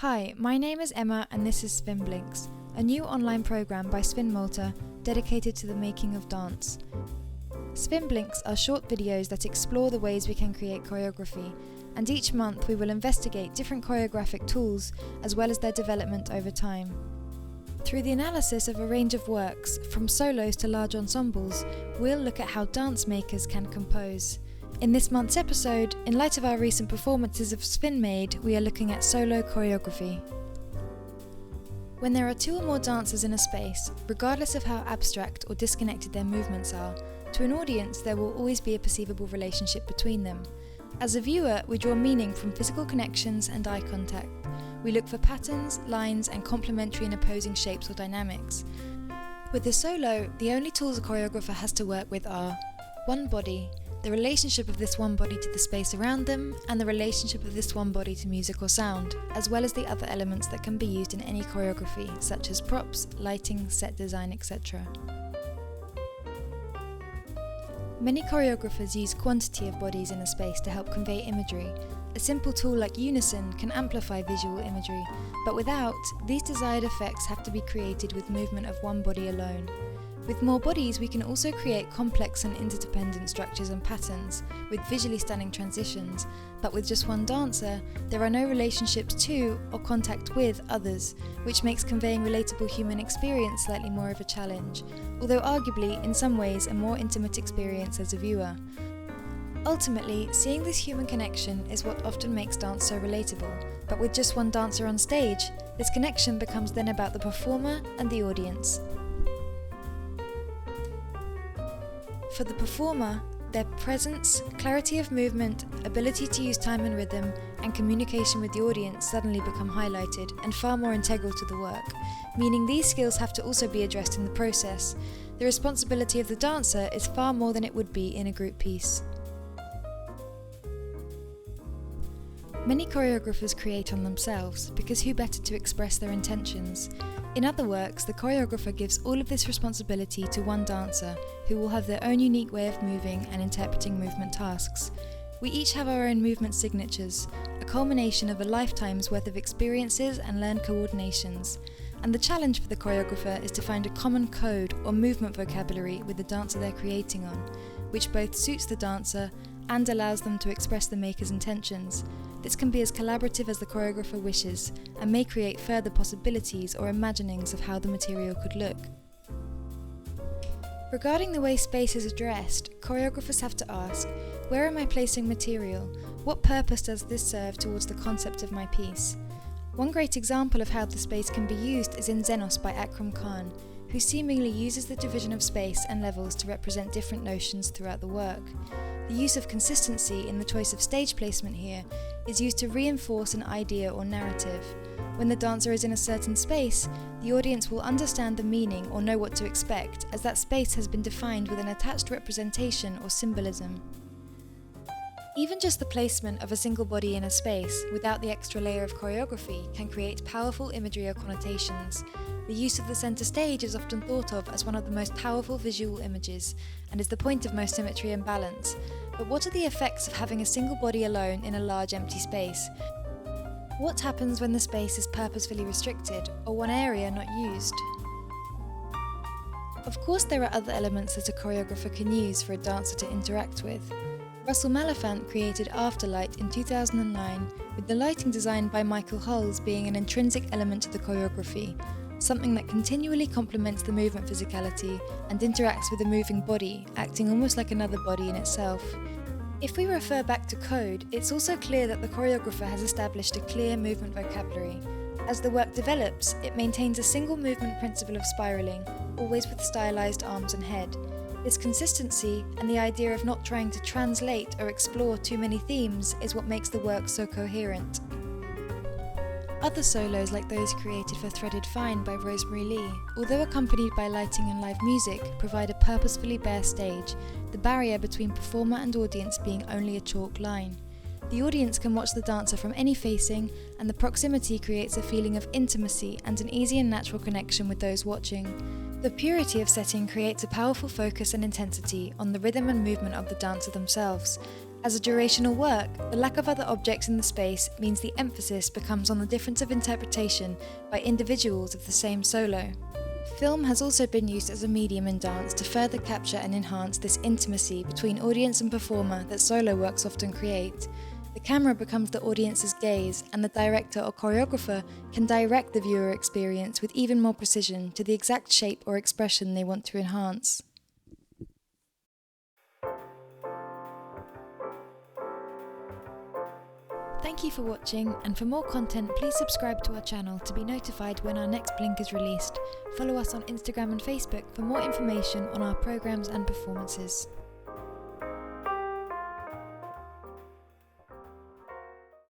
Hi, my name is Emma and this is żfinBlinks, a new online program by żfinMalta dedicated to the making of dance. ż Blinks are short videos that explore the ways we can create choreography, and each month we will investigate different choreographic tools as well as their development over time. Through the analysis of a range of works, from solos to large ensembles, we'll look at how dance makers can compose. In this month's episode, in light of our recent performances of żfinMade, we are looking at solo choreography. When there are two or more dancers in a space, regardless of how abstract or disconnected their movements are, to an audience there will always be a perceivable relationship between them. As a viewer, we draw meaning from physical connections and eye contact. We look for patterns, lines, and complementary and opposing shapes or dynamics. With the solo, the only tools a choreographer has to work with are one body, the relationship of this one body to the space around them, and the relationship of this one body to music or sound, as well as the other elements that can be used in any choreography, such as props, lighting, set design, etc. Many choreographers use quantity of bodies in a space to help convey imagery. A simple tool like unison can amplify visual imagery, but without, these desired effects have to be created with movement of one body alone. With more bodies, we can also create complex and interdependent structures and patterns, with visually stunning transitions, but with just one dancer, there are no relationships to or contact with others, which makes conveying relatable human experience slightly more of a challenge, although arguably, in some ways, a more intimate experience as a viewer. Ultimately, seeing this human connection is what often makes dance so relatable, but with just one dancer on stage, this connection becomes then about the performer and the audience. For the performer, their presence, clarity of movement, ability to use time and rhythm, and communication with the audience suddenly become highlighted and far more integral to the work, meaning these skills have to also be addressed in the process. The responsibility of the dancer is far more than it would be in a group piece. Many choreographers create on themselves, because who better to express their intentions? In other works, the choreographer gives all of this responsibility to one dancer, who will have their own unique way of moving and interpreting movement tasks. We each have our own movement signatures, a culmination of a lifetime's worth of experiences and learned coordinations. And the challenge for the choreographer is to find a common code or movement vocabulary with the dancer they're creating on, which both suits the dancer and allows them to express the maker's intentions. This can be as collaborative as the choreographer wishes, and may create further possibilities or imaginings of how the material could look. Regarding the way space is addressed, choreographers have to ask, where am I placing material? What purpose does this serve towards the concept of my piece? One great example of how the space can be used is in Xenos by Akram Khan, who seemingly uses the division of space and levels to represent different notions throughout the work. The use of consistency in the choice of stage placement here is used to reinforce an idea or narrative. When the dancer is in a certain space, the audience will understand the meaning or know what to expect, as that space has been defined with an attached representation or symbolism. Even just the placement of a single body in a space, without the extra layer of choreography, can create powerful imagery or connotations. The use of the centre stage is often thought of as one of the most powerful visual images, and is the point of most symmetry and balance. But what are the effects of having a single body alone in a large empty space? What happens when the space is purposefully restricted, or one area not used? Of course, there are other elements that a choreographer can use for a dancer to interact with. Russell Malafant created Afterlight in 2009, with the lighting design by Michael Hulls being an intrinsic element to the choreography, something that continually complements the movement physicality and interacts with a moving body, acting almost like another body in itself. If we refer back to code, it's also clear that the choreographer has established a clear movement vocabulary. As the work develops, it maintains a single movement principle of spiraling, always with stylized arms and head. This consistency, and the idea of not trying to translate or explore too many themes, is what makes the work so coherent. Other solos, like those created for Threaded Fine by Rosemary Lee, although accompanied by lighting and live music, provide a purposefully bare stage, the barrier between performer and audience being only a chalk line. The audience can watch the dancer from any facing, and the proximity creates a feeling of intimacy and an easy and natural connection with those watching. The purity of setting creates a powerful focus and intensity on the rhythm and movement of the dancer themselves, As a durational work, the lack of other objects in the space means the emphasis becomes on the difference of interpretation by individuals of the same solo. Film has also been used as a medium in dance to further capture and enhance this intimacy between audience and performer that solo works often create. The camera becomes the audience's gaze, and the director or choreographer can direct the viewer experience with even more precision to the exact shape or expression they want to enhance. Thank you for watching, and for more content please subscribe to our channel to be notified when our next blink is released. Follow us on Instagram and Facebook for more information on our programs and performances.